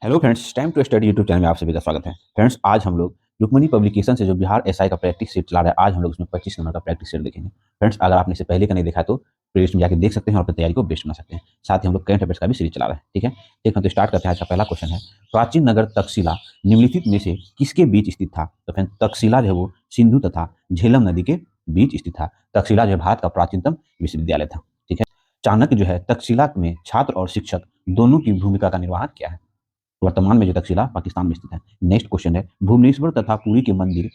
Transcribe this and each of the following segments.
Hello friends, time to study YouTube channel में आप सभी का स्वागत है। फ्रेंड्स, आज हम लोग रुक्मणी पब्लिकेशन से जो बिहार एसआई का प्रैक्टिस सेट चला रहा है, आज हम लोग उसमें 25 नंबर का प्रैक्टिस सेट देखेंगे। फ्रेंड्स, अगर आपने इसे पहले का नहीं देखा तो प्लेलिस्ट में जाकर देख सकते हैं और अपनी तैयारी को बेस्ट बना सकते हैं। साथ ही हम लोग करंट अफेयर्स का भी सीरीज चला रहे हैं। ठीक है, देखो तो स्टार्ट करते हैं। आज का पहला क्वेश्चन है, प्राचीन नगर तक्षशिला निम्नलिखित में से किसके बीच स्थित था? तो फ्रेंड्स, तक्षशिला जो है वो सिंधु तथा झेलम नदी के बीच स्थित था। तक्षशिला जो है भारत का प्राचीनतम विश्वविद्यालय था। ठीक है, चाणक्य जो है तक्षशिला में छात्र और शिक्षक दोनों की भूमिका का निर्वाहन किया है। वर्तमान में जो तक्षशिला पाकिस्तान में स्थित है। नेक्स्ट क्वेश्चन है, भुवनेश्वर तथा पुरी के मंदिर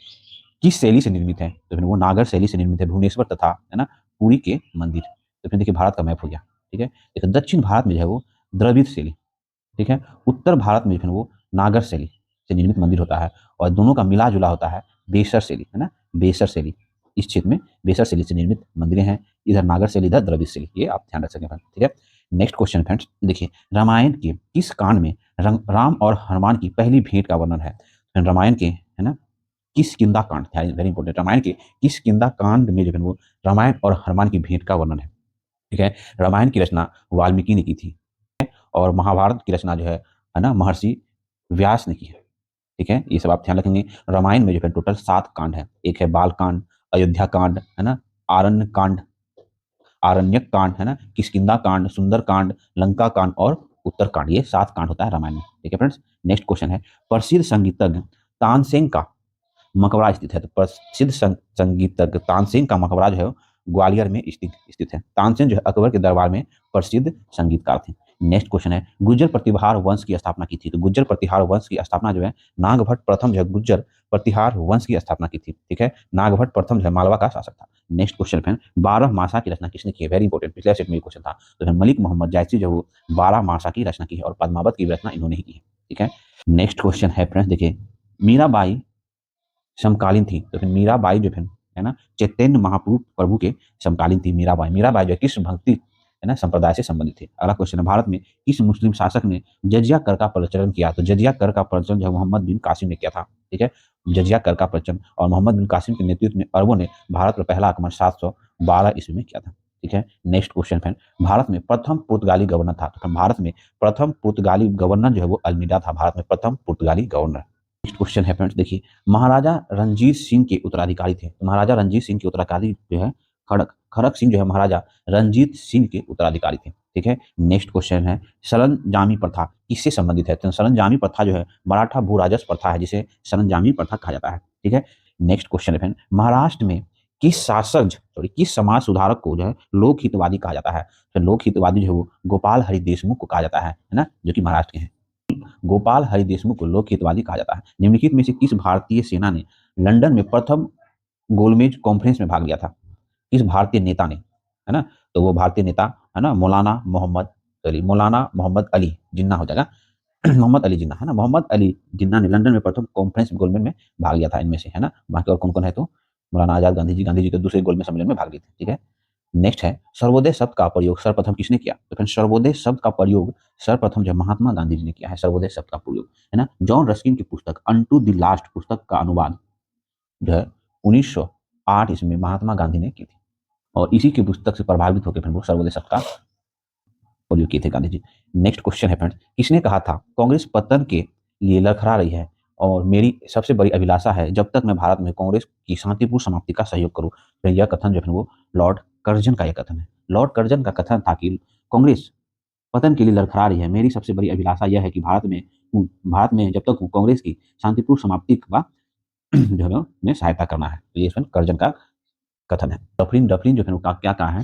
किस शैली से निर्मित है? तो फिर वो नागर शैली से निर्मित है, भुवनेश्वर तथा है ना पुरी के मंदिर। तो फिर देखिए भारत का मैप हो गया। ठीक है, देखिए दक्षिण भारत में जो है वो द्रविड़ शैली, ठीक है, उत्तर भारत में फिर वो नागर शैली से निर्मित मंदिर होता है और दोनों का मिला जुला होता है बेसर शैली, है ना, बेसर शैली। इस क्षेत्र में बेसर शैली से निर्मित मंदिरें हैं, इधर नागर शैली, इधर द्रविड़ शैली, ये आप ध्यान रख सकें। ठीक है, नेक्स्ट क्वेश्चन फ्रेंड्स, देखिए रामायण के किस कांड में राम और हनुमान की पहली भेंट का वर्णन है? रामायण के, है ना, किस किंदा कांड, वेरी इंपॉर्टेंट, रामायण के किस किंदा कांड में जो है वो रामायण और हनुमान की भेंट का वर्णन है? ठीक है, रामायण की रचना वाल्मीकि ने की थी और महाभारत की रचना जो है ना, महर्षि व्यास ने की है। ठीक है, ये सब आप ध्यान रखेंगे। रामायण में जो है टोटल 7 कांड है। एक है बाल कांड, अयोध्या कांड, है ना, आरण्य कांड, आरण्यक कांड, है ना, किष्किंधा कांड, सुंदर कांड, लंका कांड और उत्तर कांड। ये 7 कांड होता है रामायण में। ठीक है फ्रेंड्स, नेक्स्ट क्वेश्चन है, प्रसिद्ध संगीतज्ञ तानसेन का मकबरा स्थित है। तो प्रसिद्ध संगीतज्ञ तानसेन का मकबरा जो है ग्वालियर में स्थित है। तानसेन जो है अकबर के दरबार में प्रसिद्ध संगीतकार थे। नेक्स्ट क्वेश्चन है, गुर्जर प्रतिहार वंश की स्थापना की थी। तो गुर्जर प्रतिहार वंश की स्थापना जो है नागभट्ट प्रथम जो है गुर्जर प्रतिहार वंश की स्थापना की थी। ठीक है, नागभट्ट प्रथम जो है मालवा का शासक था। नेक्स्ट क्वेश्चन है, 12 मासा की रचना किसने की है? वेरी इंपॉर्टेंट, पिछले सेट में ये क्वेश्चन था। तो मलिक मोहम्मद जायसी जो वो 12 मासा की रचना की है और पद्मावत की रचना इन्होंने ही की है। ठीक है, नेक्स्ट क्वेश्चन है फ्रेंड्स, देखिए मीराबाई समकालीन थी। तो फिर मीराबाई जो है ना चैतन्य महाप्रभु प्रभु के समकालीन थी। मीराबाई मीराबाई जो है किस भक्ति, है ना, संप्रदाय से संबंधित थे। अगला क्वेश्चन है, भारत में किस मुस्लिम शासक ने जजिया कर का प्रचलन किया? तो जजिया कर का प्रचलन जो मोहम्मद बिन कासिम ने किया था। ठीक है, जजिया कर का प्रचलन और मोहम्मद बिन कासिम के नेतृत्व में अरबों ने भारत पर पहला आक्रमण 712 ईस्वी में किया था। ठीक है, नेक्स्ट क्वेश्चन है, भारत में प्रथम पुर्तगाली गवर्नर था। तो भारत में प्रथम पुर्तगाली गवर्नर जो है वो अल्मीडा था। भारत में प्रथम पुर्तगाली गवर्नर। नेक्स्ट क्वेश्चन है फ्रेंड्स, देखिए महाराजा रणजीत सिंह के उत्तराधिकारी थे। तो महाराजा रणजीत सिंह के उत्तराधिकारी जो है खड़क खड़क सिंह जो है महाराजा रणजीत सिंह के उत्तराधिकारी थे। ठीक है, नेक्स्ट क्वेश्चन है, सरंजामी प्रथा किससे संबंधित है? तो सरंजामी प्रथा जो है मराठा भू राजस्व प्रथा है, जिसे सरंजामी प्रथा कहा जाता है। ठीक है, नेक्स्ट क्वेश्चन है, महाराष्ट्र में किस समाज सुधारक को जो है लोक हितवादी कहा जाता है? तो लोक हितवादी जो है वो गोपाल हरि देशमुख को कहा जाता है ना, जो कि महाराष्ट्र के हैं। गोपाल हरि देशमुख को लोक हितवादी कहा जाता है। निम्नलिखित में से किस भारतीय सेना ने लंदन में प्रथम गोलमेज कॉन्फ्रेंस में भाग लिया था? किस भारतीय नेता ने, है ना? तो वो भारतीय नेता है ना मौलाना मोहम्मद अली जिन्ना हो जाएगा। मोहम्मद अली जिन्ना, है ना, मोहम्मद अली जिन्ना ने लंदन में प्रथम कॉन्फ्रेंस गोलमेज में भाग लिया था इनमें से, है ना। बाकी और कौन कौन है? तो मौलाना आजाद गांधी जी तो दूसरे गोलमेज सम्मेलन में भाग लिए थे। ठीक है, नेक्स्ट है, सर्वोदय शब्द का प्रयोग सर्वप्रथम किसने किया? तो फिर सर्वोदय शब्द का प्रयोग सर्वप्रथम जो महात्मा गांधी जी ने किया है, सर्वोदय शब्द का प्रयोग, है ना। जॉन रस्किन की पुस्तक अनटू द लास्ट पुस्तक का अनुवाद जो है 1908 इसमें महात्मा गांधी ने की थी और इसी की पुस्तक से प्रभावित होकर फिर वो सर्वोदय शब्द का प्रयोग किए थे गांधी जी। नेक्स्ट क्वेश्चन है फ्रेंड्स, किसने कहा था कांग्रेस पतन के लिए लड़खड़ा रही है और मेरी सबसे बड़ी अभिलाषा है जब तक मैं भारत में कांग्रेस की शांतिपूर्ण समाप्ति का सहयोग करूं? तो यह कथन जो है वो लॉर्ड कर्जन का यह कथन है। लॉर्ड कर्जन का कथन था कि कांग्रेस पतन के लिए लड़खड़ा रही है, मेरी सबसे बड़ी अभिलाषा यह है कि भारत में जब तक हूं कांग्रेस की शांतिपूर्ण समाप्ति का जो है में सहायता करना है। तो ये कर्जन का कथन है। डफरिन डफरिन जो है वो क्या कहा है?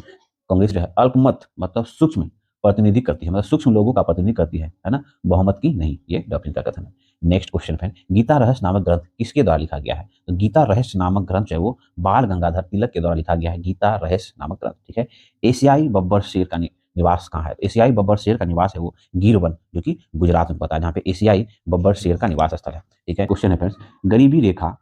कांग्रेस जो है अल्पमत मतलब सूक्ष्म प्रतिनिधि करती है, मतलब सूक्ष्म लोगों का प्रतिनिधि करती है ना, बहुमत की नहीं। ये डफरिन का कथन है। नेक्स्ट क्वेश्चन है, गीता रहस्य नामक ग्रंथ किसके द्वारा लिखा गया है? तो गीता रहस्य नामक ग्रंथ जो है वो बाल गंगाधर तिलक के द्वारा लिखा गया है, गीता रहस्य नामक ग्रंथ। ठीक है, एशियाई बब्बर शेर का निवास कहाँ है? एशियाई बब्बर शेर का निवास है वो गिरवन, जो कि गुजरात में पता है, जहाँ पे एशियाई बब्बर शेर का निवास स्थल है। ठीक है, क्वेश्चन है फ्रेंड्स, गरीबी रेखा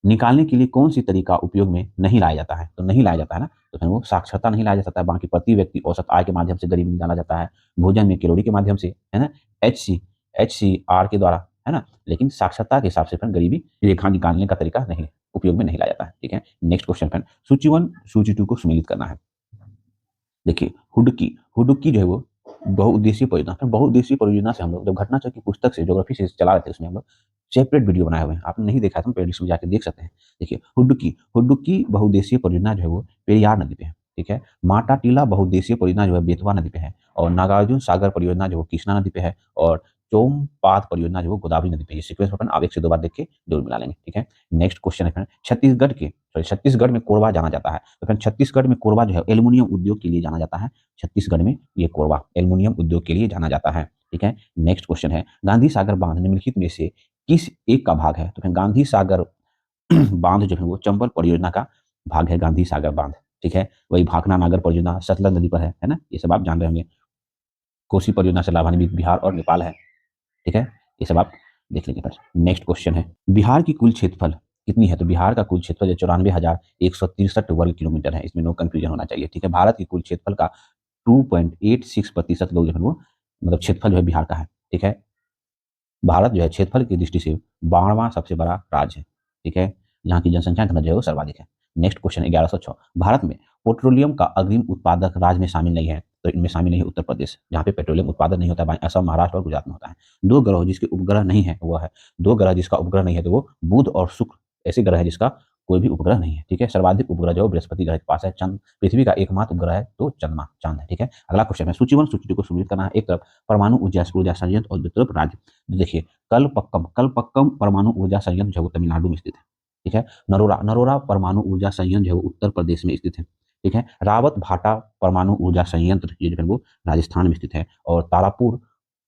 निकालने के लिए कौन सी तरीका उपयोग में नहीं लाया जाता है? तो नहीं लाया जाता है ना, तो फिर वो साक्षरता नहीं लाया जा सकता है। बाकी प्रति व्यक्ति औसत आय के माध्यम से गरीबी निकाला जाता है, भोजन में कैलोरी के माध्यम से, है ना, HCR के द्वारा, है ना। लेकिन साक्षरता के हिसाब से फिर गरीबी रेखा निकालने का तरीका नहीं उपयोग में नहीं लाया जाता है। ठीक है, नेक्स्ट क्वेश्चन फ्रेंड, सूची 1 सूची 2 को सुमेलित करना है। देखिए हुडकी हुडुकी जो है वो बहुउद्देशीय परियोजना। फिर बहुउद्देशीय परियोजना से हम लोग जब घटना चक्र की पुस्तक से ज्योग्राफी से चला रहे थे, उसमें हम लोग सेपरेट वीडियो बनाए हुए हैं, आपने नहीं देखा तो प्लेलिस्ट में जाकर देख सकते हैं। देखिए, हुड्डुकी हुड्डुकी बहुउद्देशीय परियोजना जो है वो पेरियार नदी पे है, ठीक है। माटा टीला बहुउद्देशीय परियोजना जो है बेतवा नदी पे है, और नागार्जुन सागर परियोजना जो कृष्णा नदी पे है, और चोमपाद परियोजना जो गोदावरी नदी पे। ये सीक्वेंस अपन आप एक से दो बार देख के जरूर मिला लेंगे, ठीक है। नेक्स्ट क्वेश्चन है, छत्तीसगढ़ में कोरबा जाना जाता है, तो फिर छत्तीसगढ़ में कोरबा जो है एल्यूमिनियम उद्योग के लिए जाना जाता है। छत्तीसगढ़ में ये कोरबा एल्यूमिनियम उद्योग के लिए जाना जाता है, ठीक है। नेक्स्ट क्वेश्चन है, गांधी सागर बांध निम्नलिखित में से किस एक का भाग है? तो फिर गांधी सागर बांध जो है वो चंबल परियोजना का भाग है, गांधी सागर बांध, ठीक है। वही भाखना नागर परियोजना सतलज नदी पर है ना, ये सब आप जान रहे होंगे। कोसी परियोजना से लाभान्वित बिहार और नेपाल है, ठीक है। ये सब आप देख लीजिए। नेक्स्ट क्वेश्चन है, बिहार की कुल क्षेत्रफल कितनी है? तो बिहार का कुल क्षेत्रफल 94,163 वर्ग किलोमीटर है, इसमें नो कंफ्यूजन होना चाहिए, ठीक है। भारत की कुल क्षेत्रफल का 2.86% लोग जो है वो मतलब क्षेत्रफल जो है बिहार का है, ठीक है। भारत जो है क्षेत्रफल की दृष्टि से 12वां सबसे बड़ा राज्य है, ठीक है। यहाँ की जनसंख्या घनत्व जो है वो सर्वाधिक है। नेक्स्ट क्वेश्चन 1106, भारत में पेट्रोलियम का अग्रिम उत्पादक राज्य में शामिल नहीं है, तो इनमें शामिल नहीं है उत्तर प्रदेश, जहाँ पे पेट्रोलियम उत्पादन नहीं होता है, असम, महाराष्ट्र और गुजरात में होता है। दो ग्रह जिसके उपग्रह नहीं है वो है, दो ग्रह जिसका उपग्रह नहीं है तो वो बुध और शुक्र ऐसे ग्रह है जिसका कोई भी उपग्रह नहीं है, ठीक है। सर्वाधिक उपग्रह जो बृहस्पति ग्रह के पास है, चंद्र पृथ्वी का एकमात्र उपग्रह है तो चंद्रमा चांद है, ठीक है। अगला क्वेश्चन है, सूची 1 सूची 2 को सुनिश्चित करना है। एक तरफ परमाणु ऊर्जा संयंत्र और दूसरी तरफ राज्य। देखिए, कलपक्कम परमाणु ऊर्जा संयंत्र जो है तमिलनाडु में स्थित है, ठीक है। नरोरा नरोरा परमाणु ऊर्जा संयंत्र जो है उत्तर प्रदेश में स्थित है, ठीक है। रावत भाटा परमाणु ऊर्जा संयंत्र ये जो है वो राजस्थान में स्थित है, और तारापुर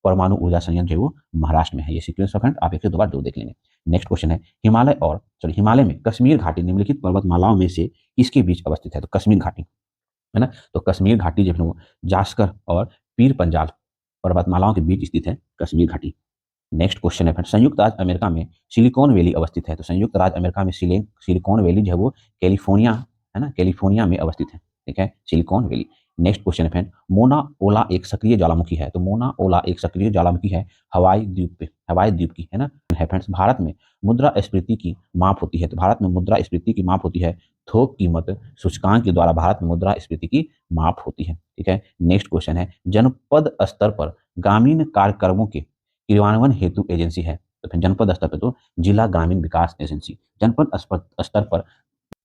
परमाणु ऊर्जा संयंत्र जो है वो महाराष्ट्र में है। ये सीक्वेंस ऑफ एंड आप एक से दो बार दो देख लेंगे। नेक्स्ट क्वेश्चन है, हिमालय में कश्मीर घाटी निम्नलिखित पर्वतमालाओं में से किसके बीच अवस्थित है? तो कश्मीर घाटी है ना, तो कश्मीर घाटी जो है वो जास्कर और पीर पंजाल पर्वतमालाओं के बीच स्थित है कश्मीर घाटी। नेक्स्ट क्वेश्चन है फ्रेंड, संयुक्त राज्य अमेरिका में सिलिकॉन वैली अवस्थित है, तो संयुक्त राज्य अमेरिका में सिलिकॉन वैली जो है वो कैलिफोर्निया है ना, कैलिफोर्निया में अवस्थित है, ठीक है, सिलिकॉन वैली। नेक्स्ट क्वेश्चन है फ्रेंड, मोना ओला एक सक्रिय ज्वालामुखी है, तो मोना ओला एक सक्रिय ज्वालामुखी है हवाई द्वीप की है ना, है फ्रेंड्स। भारत में मुद्रास्फीति की माप होती है, तो भारत में मुद्रास्फीति की माप होती है थोक कीमत सूचकांक के द्वारा भारत में मुद्रास्फीति की माप होती है, ठीक है। नेक्स्ट क्वेश्चन है, जनपद स्तर पर ग्रामीण कार्यक्रमों के क्रियान्वयन हेतु एजेंसी है, तो फिर जनपद स्तर पर तो जिला ग्रामीण विकास एजेंसी, जनपद स्तर पर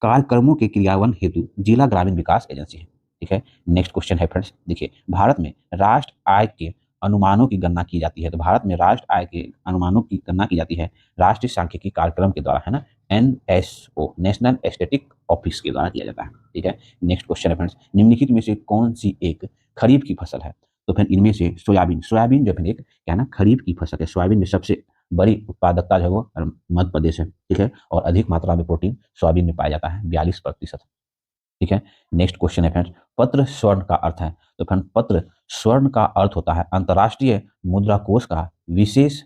कार्यक्रमों के क्रियान्वयन हेतु जिला ग्रामीण विकास एजेंसी है, ठीक है। नेक्स्ट क्वेश्चन है फ्रेंड्स, देखिए, भारत में राष्ट्र आय के अनुमानों की गणना की जाती है, तो भारत में राष्ट्र आय के अनुमानों की गणना की जाती है राष्ट्रीय सांख्यिकी कार्यक्रम के द्वारा है ना, एनएसओ नेशनल स्टैटिक ऑफिस के द्वारा किया जाता है, ठीक है। नेक्स्ट क्वेश्चन है फ्रेंड्स, निम्नलिखित में से कौन सी एक खरीफ की फसल है? तो फिर इनमें से सोयाबीन जो फिर एक क्या ना खरीफ की फसल है। सोयाबीन में सबसे बड़ी उत्पादकता जो है वो मध्य प्रदेश है, ठीक है, और अधिक मात्रा में प्रोटीन सोयाबीन में पाया जाता है 42%, ठीक है। नेक्स्ट क्वेश्चन है फ्रेंड्स, पत्र स्वर्ण का अर्थ है, तो फ्रेंड पत्र स्वर्ण का अर्थ होता है अंतर्राष्ट्रीय मुद्रा कोष का विशेष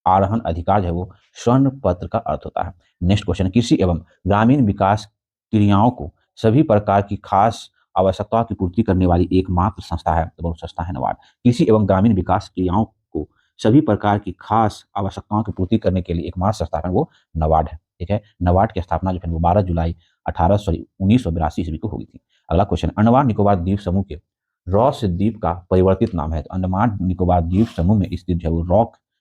आरोहण अधिकार जो है वो स्वर्ण पत्र का अर्थ होता है। नेक्स्ट क्वेश्चन, कृषि एवं ग्रामीण विकास क्रियाओं को सभी प्रकार की खास आवश्यकताओं की पूर्ति करने वाली एकमात्र संस्था है, तो वो संस्था है नबार्ड। कृषि एवं ग्रामीण विकास क्रियाओं को सभी प्रकार की खास आवश्यकताओं की पूर्ति करने के लिए एकमात्र संस्था है वो नबार्ड है, ठीक है। नबार्ड की स्थापना जो है वो 12 जुलाई 1982 ईस्वी को हुई थी। अगला क्वेश्चन, अंडमान निकोबार द्वीप समूह के रॉस द्वीप का परिवर्तित नाम है, तो अंडमान निकोबार द्वीप समूह में स्थित जो है वो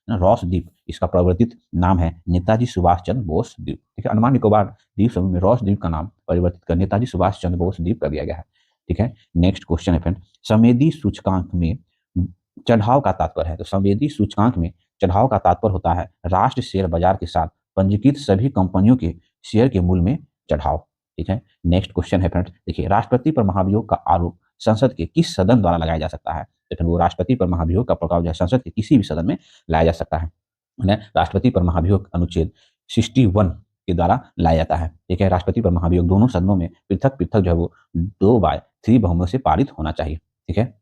रॉस द्वीप, इसका परिवर्तित नाम है नेताजी सुभाष चंद्र बोस द्वीप, ठीक है। अंडमान निकोबार द्वीप समूह में रॉस द्वीप का नाम परिवर्तित कर नेताजी सुभाष चंद्र बोस द्वीप कर दिया गया है, ठीक है। नेक्स्ट क्वेश्चन है फ्रेंड, संवेदी सूचकांक में चढ़ाव का तात्पर्य है, तो संवेदी सूचकांक में चढ़ाव का तात्पर्य होता है राष्ट्रीय शेयर बाजार के साथ पंजीकृत सभी कंपनियों के शेयर के मूल्य में चढ़ाव, ठीक है। नेक्स्ट क्वेश्चन है फ्रेंड्स, देखिए, राष्ट्रपति पर महाभियोग का आरोप संसद के किस सदन द्वारा लगाया जा सकता है? तो फिर वो राष्ट्रपति पर महाभियोग का प्रस्ताव जो है संसद के किसी भी सदन में लाया जा सकता है, राष्ट्रपति पर महाभियोग अनुच्छेद 61 के द्वारा लाया जाता है, ठीक है। राष्ट्रपति पर महाभियोग दोनों सदनों में पृथक पृथक जो है वो 2/3 बहुमत से पारित होना चाहिए, ठीक है।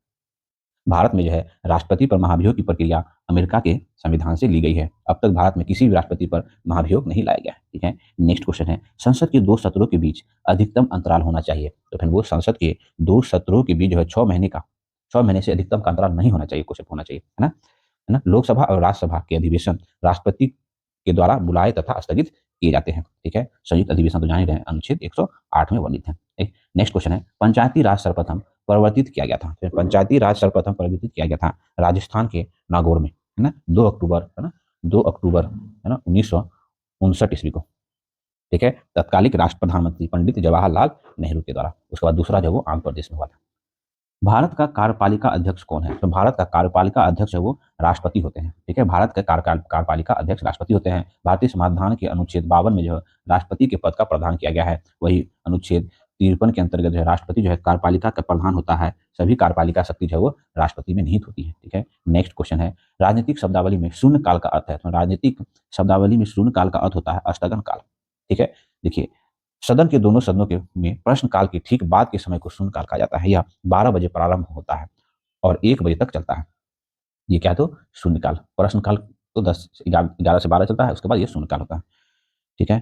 भारत में जो है राष्ट्रपति पर महाभियोग की प्रक्रिया अमेरिका के संविधान से ली गई है। अब तक भारत में किसी भी राष्ट्रपति पर महाभियोग नहीं लाया गया है, ठीक है। नेक्स्ट क्वेश्चन है, संसद के दो सत्रों के बीच अधिकतम अंतराल होना चाहिए, तो फिर वो संसद के दो सत्रों के बीच जो है 6 महीने से अधिकतम का अंतराल नहीं होना चाहिए, क्वेश्चन होना चाहिए, है ना। लोकसभा और राज्यसभा के अधिवेशन राष्ट्रपति के द्वारा बुलाए तथा स्थगित किए जाते हैं, ठीक है। संयुक्त अधिवेशन तो जान ही रहे अनुच्छेद 108 में वर्णित है। नेक्स्ट क्वेश्चन है, पंचायती राज सर्वप्रथम प्रवर्तित किया गया था? फिर पंचायती राज सर्वप्रथम प्रवर्तित किया गया था राजस्थान के नागौर में, है ना, 2 अक्टूबर, है ना, 2 अक्टूबर, है ना, 1959 ईस्वी को। ठीक है, तत्कालिक राष्ट्र प्रधानमंत्री पंडित जवाहरलाल नेहरू के द्वारा। उसके बाद दूसरा जो वो आंध्र प्रदेश में हुआ था। भारत का कार्यपालिका अध्यक्ष कौन है? तो भारत का कार्यपालिका अध्यक्ष है वो राष्ट्रपति होते हैं। ठीक है, भारत के कार्यपालिका अध्यक्ष राष्ट्रपति होते हैं। भारतीय संविधान के अनुच्छेद 52 में जो है राष्ट्रपति के पद का प्रावधान किया गया है, वही अनुच्छेद 53 के अंतर्गत जो है राष्ट्रपति जो है कार्यपालिका का प्रधान होता है। सभी कार्यपालिका शक्ति जो है वो राष्ट्रपति में निहित होती है। ठीक है, नेक्स्ट क्वेश्चन है, राजनीतिक शब्दावली में शून्य काल का अर्थ है? तो राजनीतिक शब्दावली में शून्य काल का अर्थ होता है स्थगन काल। ठीक है, देखिए, सदन के दोनों सदनों के में प्रश्नकाल के ठीक बाद के समय को शून्यकाल कहा जाता है। यह 12 बजे प्रारंभ होता है और 1 बजे तक चलता है। ये क्या है? तो शून्यकाल। प्रश्नकाल तो 11 से 12 चलता है, उसके बाद ये शून्यकाल होता है। ठीक है,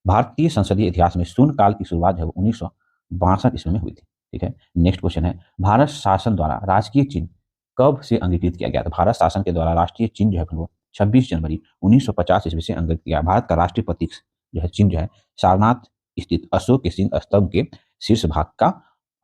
भारतीय संसदीय इतिहास में शून्यकाल की शुरुआत जो है 1962 ईस्वी में हुई थी। ठीक है, नेक्स्ट क्वेश्चन है, भारत शासन द्वारा राजकीय चिन्ह कब से अंगीकृत किया गया था? भारत शासन के द्वारा राष्ट्रीय चिन्ह जो है वो 26 जनवरी 1950 ईस्वी से अंगीकृत किया। भारत का राष्ट्रीय प्रतीक जो है चिन्ह जो है सारनाथ स्थित अशोक के सिंह स्तंभ के शीर्ष भाग का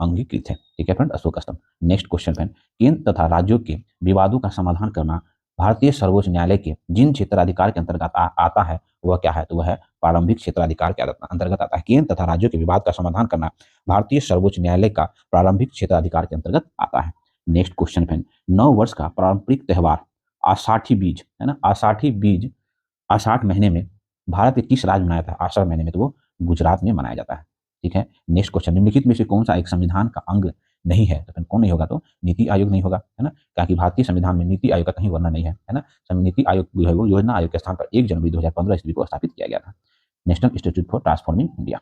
अंगीकृत है। ठीक है फ्रेंड, अशोक स्तंभ। नेक्स्ट क्वेश्चन फ्रेंड, केंद्र तथा राज्यों के विवादों का समाधान करना भारतीय सर्वोच्च न्यायालय के जिन क्षेत्राधिकार के अंतर्गत आता है वह क्या है? तो वह है प्रारंभिक क्षेत्राधिकार के अंतर्गत आता है। केंद्र तथा राज्यों के विवाद का समाधान करना भारतीय सर्वोच्च न्यायालय का प्रारंभिक क्षेत्राधिकार के अंतर्गत आता है। नेक्स्ट क्वेश्चन फ्रेंड, 9 वर्ष का पारंपरिक त्योहार आषाढ़ी बीज, है ना, आषाढ़ी बीज आषाढ़ महीने में भारत के किस राज्य में मनाया था? आषाढ़ महीने में तो वो गुजरात में मनाया जाता है। ठीक है, नेक्स्ट क्वेश्चन, निम्नलिखित में से कौन सा एक संविधान का अंग नहीं है? तो फिर कौन नहीं होगा? तो नीति आयोग नहीं होगा, है ना, क्योंकि भारतीय संविधान में नीति आयोग का कहीं वर्णन नहीं है ना। नीति आयोग जो है वो योजना आयोग के स्थान पर 1 जनवरी 2015 ईस्वी को स्थापित किया गया था। National institute for transforming India.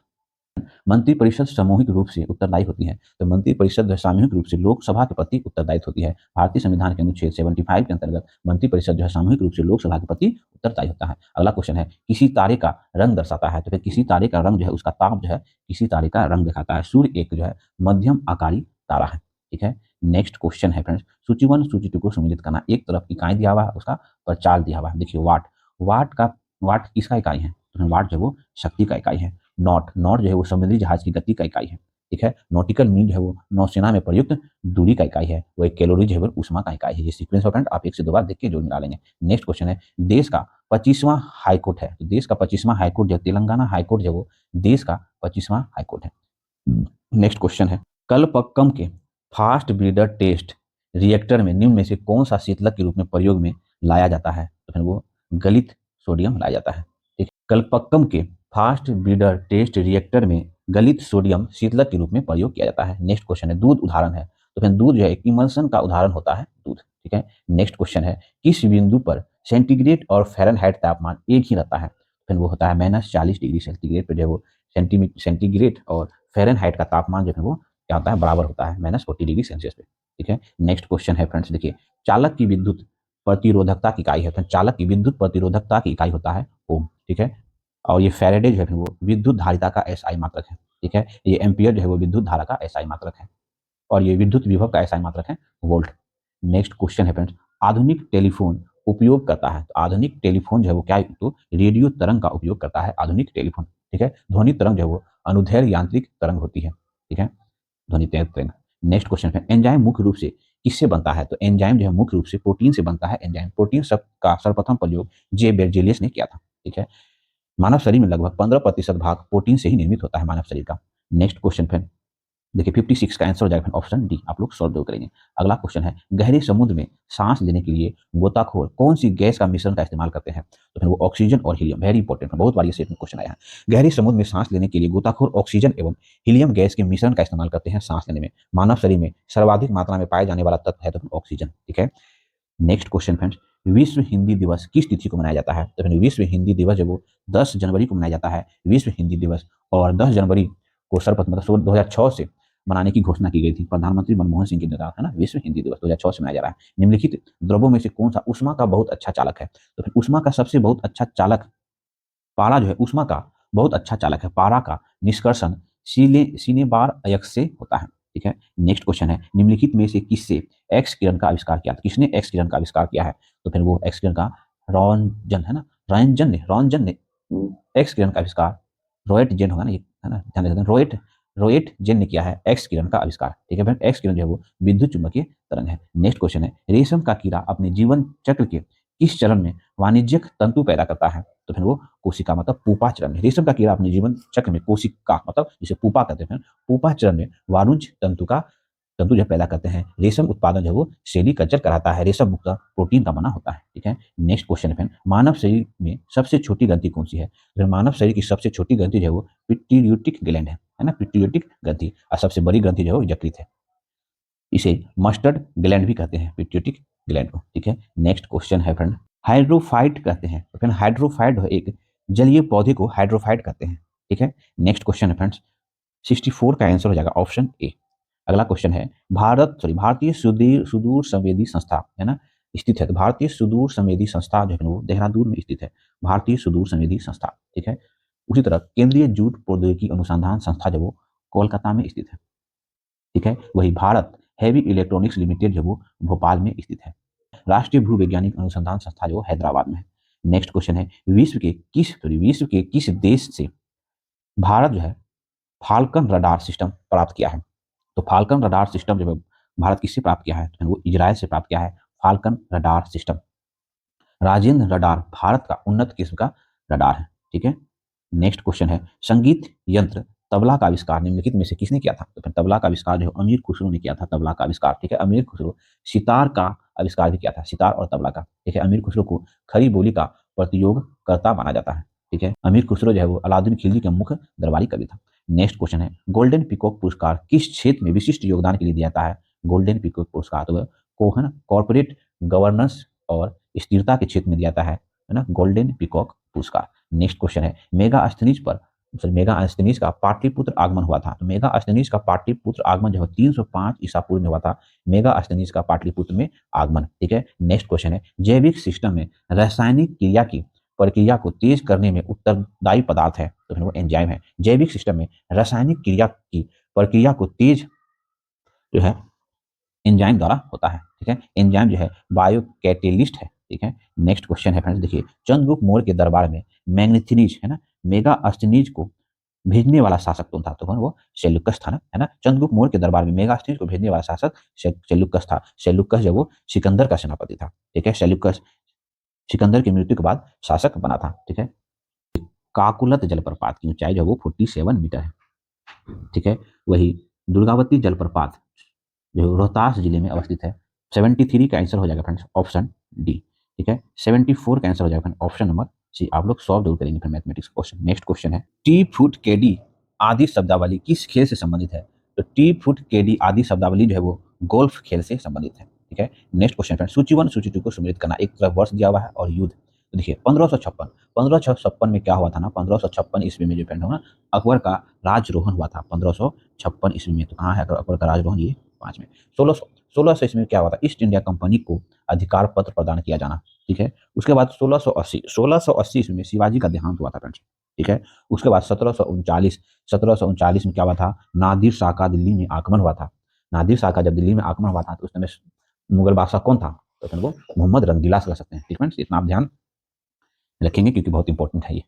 मंत्रिपरिषद सामूहिक रूप से उत्तरदायी होती है? तो मंत्रिपरिषद सामूहिक रूप से लोकसभा के प्रति उत्तरदायित्व होती है। भारतीय संविधान के अनुच्छेद 75 के अंतर्गत मंत्रिपरिषद जो है सामूहिक रूप से लोकसभा के प्रति उत्तरदायी होता है। अगला क्वेश्चन है, किसी तारे का रंग दर्शाता है? तो फिर किसी तारे का रंग जो है उसका ताप जो है किसी तारे का रंग दिखाता है। सूर्य एक जो है मध्यम आकारी तारा है। ठीक है, नेक्स्ट क्वेश्चन है फ्रेंड्स, सूची 1 सूची 2 को सम्मिलित करना। एक तरफ इकाई दिया हुआ है, उसका प्रचाल दिया हुआ है। देखिए, वाट किसका इकाई है? तो वाट जो है वो शक्ति का इकाई है। नॉट जो है वो समुद्री जहाज की गति का इकाई है। ठीक है, नॉटिकल मील जो है वो नौसेना में प्रयुक्त दूरी का इकाई है। वो एक कैलोरी जो है वो ऊष्मा का इकाई है। ये सीक्वेंस ऑफ फ्रेंड आप 1 से 2 बार देख के जोड़ मिला लेंगे। नेक्स्ट क्वेश्चन है, देश का 25वां हाईकोर्ट है? तो देश का 25वां हाईकोर्ट जो तेलंगाना हाईकोर्ट जो वो देश का 25वां हाईकोर्ट है। नेक्स्ट क्वेश्चन है, कलपक्कम के फास्ट ब्रीडर टेस्ट रिएक्टर में निम्न में से कौन सा शीतलक के रूप में प्रयोग में लाया जाता है? तो फिर वो गलित सोडियम लाया जाता है। ठीक, कलपक्कम के फास्ट ब्रीडर टेस्ट रिएक्टर में गलित सोडियम शीतलक के रूप में प्रयोग किया जाता है। नेक्स्ट क्वेश्चन है, दूध उदाहरण है? तो फिर दूध जो है एक इमल्सन का उदाहरण होता है दूध। ठीक है, नेक्स्ट क्वेश्चन है, किस बिंदु पर सेंटीग्रेड और फ़ारेनहाइट तापमान एक ही रहता है? फिर वो होता है -40 डिग्री सेंटीग्रेड पे जो है वो सेंटीग्रेड और फ़ारेनहाइट का तापमान जो है वो क्या होता है? बराबर होता है -40 डिग्री सेल्सियस पे। ठीक है, नेक्स्ट क्वेश्चन है फ्रेंड्स, देखिए, चालक की विद्युत प्रतिरोधकता की इकाई है? तो चालक की विद्युत प्रतिरोधकता की इकाई होता है ओम। ठीक है, और ये फैराडे जो है वो विद्युत धारिता का एसआई मात्रक है। ठीक है, ये एम्पियर जो है वो विद्युत धारा का एसआई मात्रक है और ये विद्युत विभव का एसआई मात्रक है वोल्ट। नेक्स्ट क्वेश्चन है फ्रेंड्स, आधुनिक टेलीफोन उपयोग करता है? तो आधुनिक टेलीफोन जो है वो क्या है? तो रेडियो तरंग का उपयोग करता है आधुनिक टेलीफोन। ठीक है, ध्वनि तरंग जो है वो अनुदैर्घ्य यांत्रिक तरंग होती है। ठीक है, ध्वनि तरंग। नेक्स्ट क्वेश्चन है, एंजाइम मुख्य रूप से किससे बनता है? तो एंजाइम जो है मुख्य रूप से प्रोटीन से बनता है। एंजाइम प्रोटीन शब्द का सर्वप्रथम प्रयोग जे बेर्जेलियस ने किया था। ठीक है, मानव शरीर में लगभग 15% भाग प्रोटीन से ही निर्मित होता है मानव शरीर का। नेक्स्ट क्वेश्चन फिर देखिए, 56 का आंसर हो जाएगा ऑप्शन डी। आप लोग सॉल्व जरूर करेंगे। अगला क्वेश्चन है, गहरे समुद्र में सांस लेने के लिए गोताखोर कौन सी गैस का मिश्रण का इस्तेमाल करते हैं? तो फिर वो ऑक्सीजन और हीलियम। वेरी इंपॉर्टेंट है, बहुत बार ये सेट में क्वेश्चन आया है। गहरे समुद्र में सांस लेने के लिए गोताखोर ऑक्सीजन एवं हीलियम गैस के मिश्रण का इस्तेमाल करते हैं सांस लेने में। मानव शरीर में सर्वाधिक मात्रा में पाए जाने वाला तत्व है तो ऑक्सीजन। ठीक है, नेक्स्ट क्वेश्चन फ्रेंड्स, विश्व हिंदी दिवस किस तिथि को मनाया जाता है? तो फिर विश्व हिंदी दिवस जो वो 10 जनवरी को मनाया जाता है विश्व हिंदी दिवस। और 10 जनवरी को सर्वप्रथम मतलब 2006 से मनाने की घोषणा की गई थी प्रधानमंत्री मनमोहन सिंह के द्वारा, है ना। विश्व हिंदी दिवस 2006 से मनाया जा रहा है। निम्नलिखित द्रव्यों में से कौन सा ऊष्मा का बहुत अच्छा चालक है? तो फिर ऊष्मा का सबसे बहुत अच्छा चालक पारा जो है ऊष्मा का बहुत अच्छा चालक है। पारा का निष्कर्षण सीने बार अयस्क से होता है। ठीक है, नेक्स्ट क्वेश्चन है, निम्नलिखित में से किससे एक्स किरण का आविष्कार किया? किसने एक्स किरण का आविष्कार किया है? तो फिर वो एक्स किरण का रॉन्जन, है ना, रॉन्जन ने एक्स किरण का आविष्कार रॉयट जेन होगा ना, ये है ना, ध्यान रखना, रॉयट रोएटजेन ने किया है एक्स किरण का आविष्कार। ठीक है फ्रेंड, एक्स किरण जो है वो विद्युत चुंबकीय तरंग है। नेक्स्ट क्वेश्चन है, रेशम का कीड़ा अपने जीवन चक्र के किस चरण में वाणिज्यिक तंतु पैदा करता है? तो फिर वो कोशिका मतलब पुपा चरण में। रेशम का कीड़ा अपने जीवन चक्र में कोशिका मतलब जिसे पुपा कहते हैं, पुपा चरण में वाणिज्य तंतु जो पैदा करते हैं। रेशम उत्पादन जो वो सेरीकल्चर कराता है। रेशम मुक्त प्रोटीन का बना होता है। ठीक है, नेक्स्ट क्वेश्चन है, मानव शरीर में सबसे छोटी ग्रंथि कौन सी है? फिर मानव शरीर की सबसे छोटी ग्रंथि जो है वो पिट्यूटिक ग्लैंड है ना, पिट्यूटिक ग्रंथि। और सबसे बड़ी ग्रंथि जो है यकृत है, इसे मस्टर्ड ग्लैंड भी कहते हैं, पिट्यूटिक ग्लैंड को। ठीक है, नेक्स्ट क्वेश्चन है फ्रेंड, हाइड्रोफाइट कहते हैं। तो फ्रेंड हाइड्रोफाइट एक जलीय पौधे को हाइड्रोफाइट कहते हैं। ठीक है, नेक्स्ट क्वेश्चन है फ्रेंड्स, 64 का आंसर हो जाएगा ऑप्शन ए। अगला क्वेश्चन है, भारतीय सुदूर संवेदी संस्था है ना स्थित है। तो भारतीय सुदूर संवेदी संस्था जो है वो देहरादून में स्थित है, भारतीय सुदूर संवेदी संस्था। ठीक है, उसी तरह केंद्रीय जूट प्रौद्योगिकी अनुसंधान संस्था जो वो कोलकाता में स्थित है। ठीक है, वही भारत हैवी इलेक्ट्रॉनिक्स लिमिटेड जो वो भोपाल में स्थित है। राष्ट्रीय भूवैज्ञानिक अनुसंधान संस्था जो हैदराबाद में है। नेक्स्ट क्वेश्चन है, विश्व के किस देश से भारत जो है फाल्कन रडार सिस्टम प्राप्त किया है? तो फाल्कन रडार सिस्टम जो है भारत किससे प्राप्त किया है? तो वो इजराइल से प्राप्त किया है, falcon radar system. Rajendra radar Bharat का उन्नत किस्म का रडार है। ठीक है, नेक्स्ट क्वेश्चन है, संगीत यंत्र तबला का आविष्कार निम्नलिखित में से किसने किया था? तो फिर तबला का आविष्कार जो अमीर खुसरो ने किया था, तबला का आविष्कार। ठीक है, अमीर खुसरो सितार का आविष्कार भी किया था, सितार और तबला का। ठीक है, अमीर खुसरो को खड़ी बोली का प्रतियोगकर्ता माना जाता है। ठीक है, अमीर खुसरो जो है वो अलाउद्दीन खिलजी के मुख्य दरबारी कवि था। नेक्स्ट क्वेश्चन है, गोल्डन पीकॉक पुरस्कार किस क्षेत्र में विशिष्ट योगदान के लिए दिया जाता है? गोल्डन पीकॉक पुरस्कार तो कोहन कॉर्पोरेट गवर्नेंस और स्थिरता के क्षेत्र में दिया जाता है ना, गोल्डन पीकॉक पुरस्कार। नेक्स्ट क्वेश्चन है, मेगा अस्थनीज का पाटलिपुत्र आगमन हुआ था। तो मेगा अस्थनीज का पाटलिपुत्र आगमन जो है 305 ईसा पूर्व में हुआ था, मेगा अस्थनीज का पाटलिपुत्र में आगमन। ठीक है, नेक्स्ट क्वेश्चन है, जैविक सिस्टम में रासायनिक क्रिया की प्रक्रिया को तेज करने में उत्तरदायी पदार्थ है, तो फिर वो एंजाइम है। जैविक सिस्टम में रासायनिक क्रिया की प्रक्रिया को तेज जो है एंजाइम द्वारा होता है। ठीक है, एंजाइम जो है बायो कैटेलिस्ट है। ठीक है, नेक्स्ट क्वेश्चन है फ्रेंड्स, देखिए चंद्रगुप्त मौर्य के दरबार में मैग्नेथिनीज है ना, मेगा अस्थनीज को भेजने वाला शासक कौन था? तो वो सेल्यूकस था ना, है ना। चंद्रगुप्त मौर्य के दरबार में मेगास्थनीज को भेजने वाला शासक सेल्यूकस था। सेल्यूकस जो वो सिकंदर का सेनापति था। ठीक है, सेल्यूकस सिकंदर की मृत्यु के बाद शासक बना था। ठीक है, काकुलत जलप्रपात की ऊंचाई जो वो 47 मीटर है। ठीक है, वही दुर्गावती जलप्रपात जो रोहतास जिले में अवस्थित है। 73 का आंसर हो जाएगा फ्रेंड्स ऑप्शन डी। ठीक है, 74 का आंसर हो जाएगा फ्रेंड ऑप्शन नंबर सी। आप लोग सॉल्व जरूर करेंगे फिर मैथमेटिक्स क्वेश्चन। नेक्स्ट क्वेश्चन है, टी फुट केडी आदि शब्दावली किस खेल से संबंधित है? तो टी फुट केडी आदि शब्दावली जो है वो गोल्फ खेल से संबंधित है। ठीक है, नेक्स्ट क्वेश्चन फ्रेंड, सूची 1 सूची 2 को सम्मिलित करना। एक तरफ वर्ष दिया हुआ है और युद्ध। तो देखिए 1556 में क्या हुआ था ना, 1556 ईस्वी में जो फ्रेंड होगा अकबर का राजरोहन हुआ था 1556 ईस्वी में। तो कहाँ है अकबर का राजरोहन? ये 5 में। 1600 ईस्वी में क्या हुआ था, ईस्ट इंडिया कंपनी को अधिकार पत्र प्रदान किया जाना। ठीक है, उसके बाद 1680 ईस्वी में शिवाजी का देहांत हुआ था फ्रेंड्स। ठीक है, उसके बाद 1739 में क्या हुआ था, नादिर शाह का दिल्ली में आक्रमण हुआ था। नादिर शाह का जब दिल्ली में आक्रमण हुआ था तो उस समय मुगल बादशाह कौन था? तो फिर वो मोहम्मद रंगीला से कर सकते हैं। ठीक फ्रेंड्स, इतना आप ध्यान रखेंगे क्योंकि बहुत इंपॉर्टेंट है ये।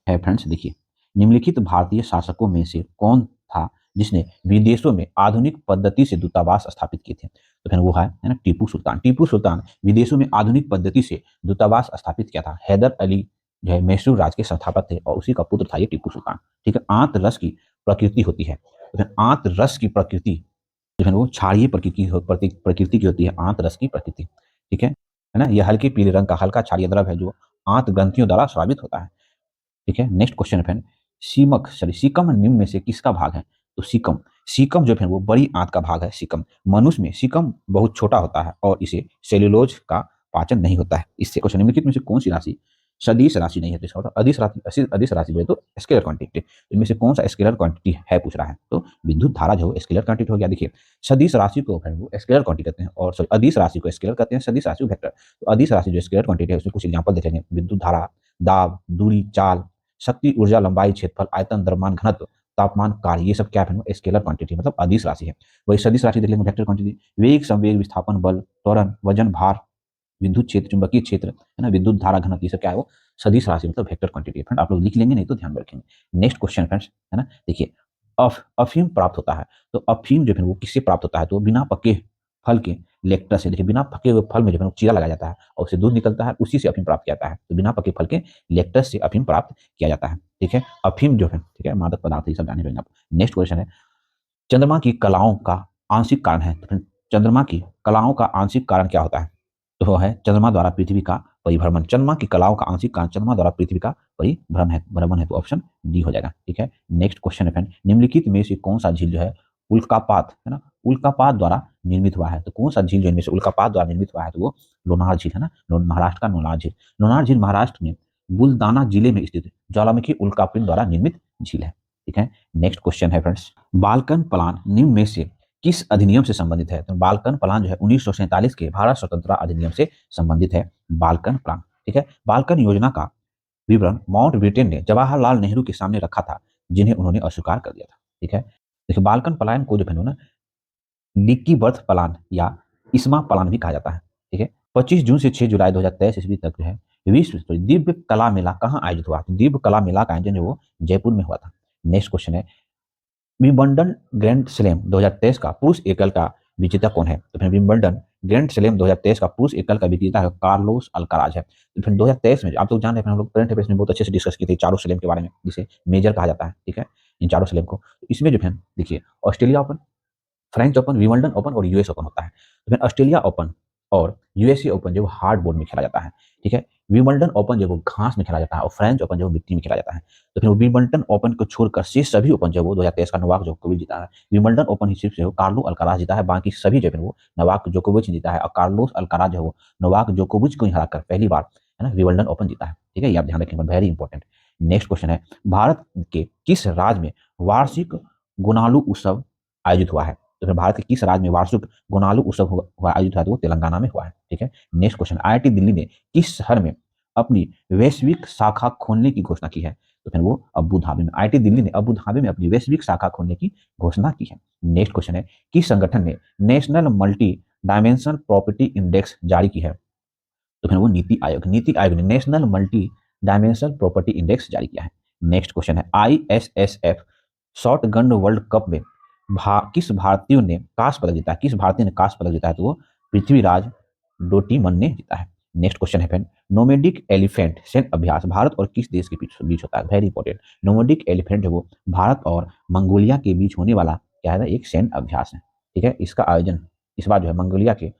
है फ्रेंड्स, देखिए निम्नलिखित भारतीय शासकों में से कौन था जिसने विदेशों में आधुनिक पद्धति से दूतावास स्थापित किए थे? तो फिर वो है ना टीपू सुल्तान। टीपू सुल्तान विदेशों में आधुनिक पद्धति से दूतावास स्थापित किया था। हैदर अली जो है मैसूर राज के संस्थापक थे और उसी का पुत्र था ये टीपू सुल्तान। ठीक है, आंत रस की प्रकृति होती है। तो फिर आंत रस की प्रकृति जो है वो क्षारीय प्रकृति की होती है, आंत रस की प्रकृति। ठीक है ना, यह हल्के पीले रंग का हल्का क्षारीय द्रव है जो आंत ग्रंथियों द्वारा स्रावित होता है। ठीक है, नेक्स्ट क्वेश्चन है फ्रेंड, सीकम निम्न में से किसका भाग है? तो सीकम सीकम जो है वो बड़ी आंत का भाग है। सीकम मनुष्य में सीकम बहुत छोटा होता है और इसे सेल्यूलोज का पाचन नहीं होता है। इससे क्वेश्चन निम्नलिखित में से कौन सी राशि सदिश राशि नहीं है? तो इसका मतलब अदिश राशि बोले तो स्केलर क्वांटिटी। इनमें से कौन सा स्केलर क्वांटिटी है पूछ रहा है, तो विद्युत धारा जो स्केलर क्वांटिटी हो गया। देखिए सदिश राशि को वो स्केलर क्वांटिटी कहते हैं और सॉरी अदिश राशि को स्केलर कहते हैं, सदिश राशि को वेक्टर। तो अदिश राशि जो स्केलर क्वांटिटी है उसमें कुछ एग्जांपल देखेंगे, विद्युत धारा, दाब, दूरी, चाल, शक्ति, ऊर्जा, लंबाई, क्षेत्रफल, आयतन, द्रव्यमान, घनत्व, तापमान, कार्य, ये सब क्या है? स्केलर क्वांटिटी मतलब अदिश राशि है। वही सदिश राशि देख लेंगे वेक्टर क्वांटिटी, वेग, संवेग, विस्थापन, बल, त्वरण, वजन, भार, विद्युत क्षेत्र, चुंबकीय क्षेत्र है ना, विद्युत धारा, घनत्व, ये सब क्या है? वो सदिश राशि मतलब वेक्टर क्वांटिटी है। फ्रेंड आप लोग लिख लेंगे, नहीं तो ध्यान रखेंगे। नेक्स्ट क्वेश्चन फ्रेंड्स है ना, देखिए अफीम प्राप्त होता है। तो अफीम जो है वो किससे प्राप्त होता है, तो बिना पके फल के लेक्टर से। देखिए बिना पके हुए फल में जो है चीरा लगाया जाता है और उससे दूध निकलता है, उसी से अफीम प्राप्त किया जाता है। तो बिना पके फल के लेक्टर से अफीम प्राप्त किया जाता है। ठीक है, अफीम जो है ठीक है मादक पदार्थ, ये सब जाने रहेंगे आप। नेक्स्ट क्वेश्चन है, चंद्रमा की कलाओं का आंशिक कारण है। तो फिर चंद्रमा की कलाओं का आंशिक कारण क्या होता है, तो वो है चंद्रमा द्वारा पृथ्वी का परिभ्रमण। चंद्रमा की कलाओं का आंशिक कारण चंद्रमा द्वारा पृथ्वी का परिभ्रमण है, तो ऑप्शन डी हो जाएगा। ठीक है, नेक्स्ट क्वेश्चन है फ्रेंड, निम्नलिखित में से कौन सा झील जो है उल्कापात है ना, उल्कापात द्वारा निर्मित हुआ है। तो कौन सा झील जो इनमें से उल्कापात द्वारा निर्मित हुआ है, तो वो लोनार झील है ना, महाराष्ट्र का लोनार झील। लोनार झील महाराष्ट्र में बुलदाना जिले में स्थित ज्वालामुखी उल्कापिंड द्वारा निर्मित झील है। ठीक है, नेक्स्ट क्वेश्चन है फ्रेंड्स, बाल्कन प्लान निम्न में से किस अधिनियम से संबंधित है। तो बाल्कन प्लान जो है 1947 के भारत स्वतंत्रता अधिनियम से संबंधित है बाल्कन प्लान। ठीक है, बाल्कन योजना का विवरण माउंट ब्रिटेन ने जवाहरलाल नेहरू के सामने रखा था, जिन्हें उन्होंने अस्वीकार कर दिया था। ठीक है, देखिए बाल्कन प्लान को जो है ना लीकी बर्थ प्लान या इस्मा प्लान भी कहा जाता है। ठीक है, 25 जून से 6 जुलाई 2023 ईस्वी तक जो है विश्व दिव्य कला मेला कहाँ आयोजित हुआ। तो दिव्य कला मेला का आयोजन जो वो जयपुर में हुआ था। नेक्स्ट क्वेश्चन है, विंबलडन ग्रैंड स्लैम 2023 का पुरुष एकल का विजेता कौन है। तो फिर विंबलडन ग्रैंड स्लैम 2023 का पुरुष एकल का विजेता है कार्लोस अल्काराज है। तो फिर 2023 में आप लोग जान रहे हैं, हम लोग करंट अफेयर्स में बहुत अच्छे से डिस्कस किए थे चारों स्लैम के बारे में, जिसे मेजर कहा जाता है। ठीक है, इन चारों स्लैम को इसमें जो है देखिए Australia open, French open, Wimbledon open और यूएस ओपन होता है। तो फिर ऑस्ट्रेलिया ओपन और यूएसए ओपन जो हार्ड बोर्ड में खेला जाता है। ठीक है, विंबलडन ओपन जो वो घास में खेला जाता है और फ्रेंच ओपन जो मिट्टी में खेला जाता है। तो फिर विंबलडन ओपन को छोड़कर शेष सभी ओपन जो वो 2023 का नोवाक जोकोविच जीता है। विंबलडन ओपन ही सिर्फ जो कार्लो अल्काराज जीता है, बाकी सभी जो है वो नोवाक जोकोविच जीता है। और कार्लोस अल्काराज जो है वो नोवाक जोकोविच को ही हराकर पहली बार है ना विंबलडन ओपन जीता है। ठीक है, ये आप ध्यान रखेंगे, वेरी इंपॉर्टेंट। नेक्स्ट क्वेश्चन है, भारत के किस राज्य में वार्षिक गोनालू उत्सव आयोजित हुआ है। तो फिर भारत के किस राज्य में वार्षिक गोनालू उत्सव हुआ आयोजित हुआ, तो वो तेलंगाना में हुआ है। ठीक है, नेक्स्ट क्वेश्चन, आईआईटी दिल्ली ने किस शहर में अपनी वैश्विक शाखा खोलने की घोषणा की है। तो फिर वो अबू धाबी में, आईआईटी दिल्ली ने अबू धाबी में अपनी वैश्विक शाखा खोलने की घोषणा की है। नेक्स्ट क्वेश्चन है, किस संगठन ने national multi dimension property index जारी की है। तो फिर वो नीति आयोग, नीति आयोग ने national multi dimensional property index जारी किया है। नेक्स्ट क्वेश्चन है, ISSF short gun world cup में किस भारतीय ने कांस्य पदक जीता है, किस भारतीय ने कांस्य पदक जीता है, तो वो पृथ्वीराज डोटीमन ने जीता है। नेक्स्ट क्वेश्चन है फ्रेंड, नोमेडिक एलिफेंट सैन्य अभ्यास भारत और किस देश के बीच होता है, वेरी इंपॉर्टेंट। नोमेडिक एलिफेंट है वो भारत और मंगोलिया के बीच होने वाला क्या है, एक सैन्य अभ्यास है। ठीक है, इसका आयोजन इस बार जो है मंगोलिया के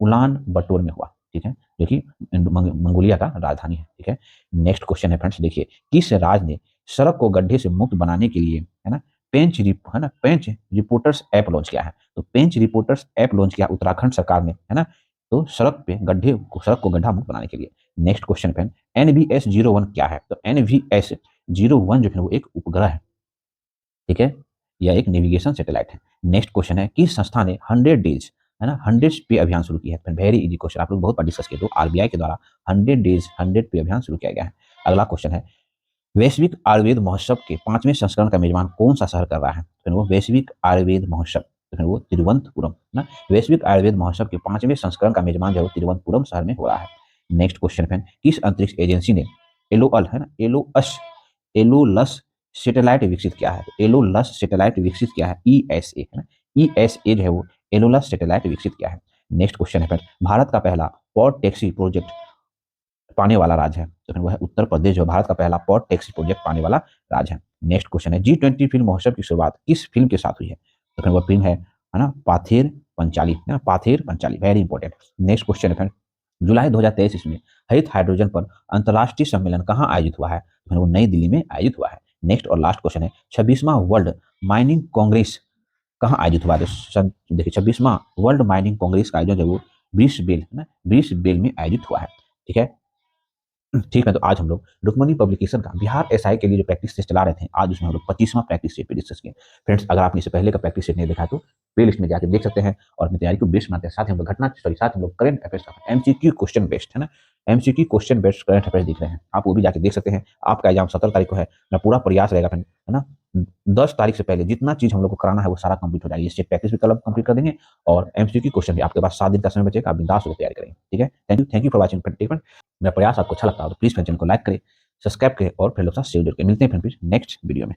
उलान बटोर में हुआ। ठीक है, जो कि मंगोलिया का राजधानी है। ठीक है, नेक्स्ट क्वेश्चन है फ्रेंड्स, देखिए किस राज्य ने सड़क को गड्ढे से मुक्त बनाने के लिए है ना पेंच रिपोर्टर्स ऐप लॉन्च किया है। तो पेंच रिपोर्टर्स ऐप लॉन्च किया उत्तराखंड सरकार ने, है ना, तो सड़क को गड्ढा मुक्त बनाने के लिए। नेक्स्ट क्वेश्चन फ्रेंड, NVS-01 क्या है। तो NVS-01 जो है वो एक उपग्रह है। ठीक है, यह एक नेविगेशन सैटेलाइट है। नेक्स्ट क्वेश्चन है, किस संस्था ने 100 डेज है ना 100 पे अभियान शुरू किया है। वेरी इजी क्वेश्चन, आप लोग बहुत बार डिस्कस किए, तो आरबीआई के द्वारा 100 डेज 100 पे अभियान शुरू किया गया है। अगला क्वेश्चन है, वैश्विक आयुर्वेद महोत्सव के 5वें संस्करण का मेजबान कौन सा शहर कर रहा है। फिर वो वैश्विक आयुर्वेद महोत्सव, तो फिर वो तिरुवनंतपुरम ना, वैश्विक आयुर्वेद महोत्सव के 5वें संस्करण का मेजबान जो है तिरुवनंतपुरम शहर में हो रहा है। नेक्स्ट क्वेश्चन है, किस अंतरिक्ष एजेंसी ने एलोअल है ना एलोलस सैटेलाइट विकसित किया है। तो एलोलस सैटेलाइट विकसित किया है ईएसए है ना, ईएसए जो है वो एलोलस सैटेलाइट विकसित किया है। नेक्स्ट क्वेश्चन है, भारत का पहला पॉड टैक्सी प्रोजेक्ट पाने वाला राज्य है। तो फिर वह है उत्तर प्रदेश, जो भारत का पहला पॉड टैक्सी प्रोजेक्ट पाने वाला राज्य है। नेक्स्ट क्वेश्चन है, G20 फिल्म महोत्सव की शुरुआत किस फिल्म के साथ हुई है। तो फिर वह फिल्म है ना पाथेर पंचाली, है ना Pather Panchali, very important. Next question है, जुलाई 2023 ईस्वी में हरित हाइड्रोजन पर अंतर्राष्ट्रीय सम्मेलन कहाँ आयोजित हुआ है। तो फिर वो नई दिल्ली में आयोजित हुआ है। नेक्स्ट और लास्ट क्वेश्चन है, 26वां वर्ल्ड माइनिंग कांग्रेस कहाँ आयोजित हुआ है। तो देखिए 26वां वर्ल्ड माइनिंग कांग्रेस का आयोजन जो वो ब्रिस्बेन है ना ब्रिस्बेन में आयोजित हुआ है। ठीक है, ठीक है, तो आज हम लोग रुक्मणी पब्लिकेशन का बिहार एसआई के लिए जो प्रैक्टिस टेस्ट चला रहे थे, आज उसमें हम लोग 25वां प्रैक्टिस सेट पे डिस्कस किए। फ्रेंड्स, अगर आपने इससे पहले का प्रैक्टिस सेट नहीं देखा तो प्ले लिस्ट में जाकर देख सकते हैं और अपनी तैयारी को बेस्ट बनाते हैं। साथ ही हम लोग साथ हम लोग करंट अफेयर्स का एमसीक्यू क्वेश्चन बेस्ड है ना, MCQ question based current affairs दिख रहे हैं, आप वो भी जाके देख सकते हैं। आपका एग्जाम 17 तारीख को है, मेरा पूरा प्रयास रहेगा फ्रेंड है ना 10 तारीख से पहले जितना चीज हम लोग को कराना है वो सारा कंप्लीट हो जाएगी। स्टेट प्रैक्टिस भी कल कंप्लीट कर देंगे और एमसीक्यू क्वेश्चन भी आपके पास 7 दिन का समय बचेगा, आप बिंदास होकर तैयारी करेंगे। ठीक है, thank you for watching friend. मेरा प्रयास आपको अच्छा लगता है तो प्लीज चैनल को लाइक करें, सब्सक्राइब करें और फिर लोग साथ शेयर करके मिलते हैं फिर नेक्स्ट वीडियो में।